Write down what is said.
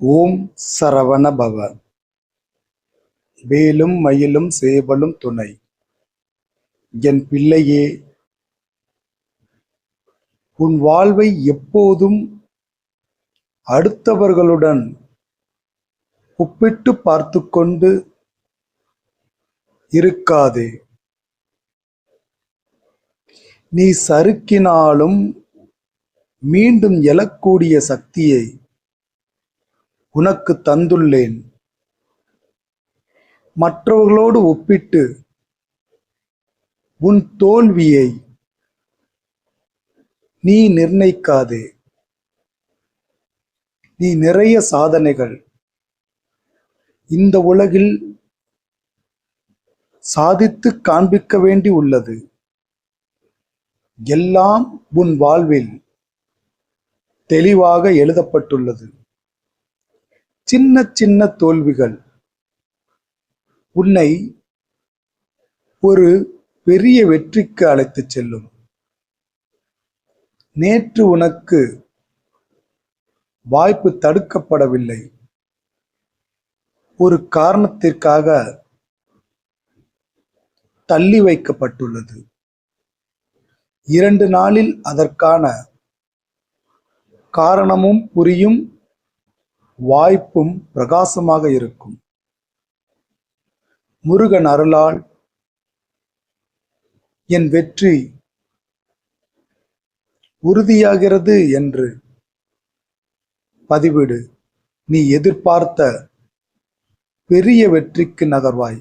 ஓம் சரவண பவ. வேலும் மயிலும் சேவலும் துணை. என் பிள்ளையே, உன் வாழ்வை எப்போதும் அடுத்தவர்களுடன் ஒப்பிட்டு பார்த்து கொண்டு இருக்காதே. நீ சறுக்கினாலும் மீண்டும் எழக்கூடிய சக்தியை உனக்கு தந்துள்ளேன். மற்றவர்களோடு ஒப்பிட்டு உன் தோல்வியை நீ நிர்ணயிக்காதே. நீ நிறைய சாதனைகள் இந்த உலகில் சாதித்து காண்பிக்க வேண்டி உள்ளது. எல்லாம் உன் வாழ்வில் தெளிவாக எழுதப்பட்டுள்ளது. சின்ன சின்ன தோல்விகள் உன்னை ஒரு பெரிய வெற்றிக்கு அழைத்துச் செல்லும். நேற்று உனக்கு வாய்ப்பு தடுக்கப்படவில்லை. ஒரு காரணத்திற்காக தள்ளி வைக்கப்பட்டுள்ளது. 2 நாளில் அதற்கான காரணமும் புரியும். வாய்ப்பும் பிரகாசமாக இருக்கும். முருகன் அருளால் என் வெற்றி உறுதியாகிறது என்று பதிவிடு. நீ எதிர்பார்த்த பெரிய வெற்றிக்கு நகர்வாய்.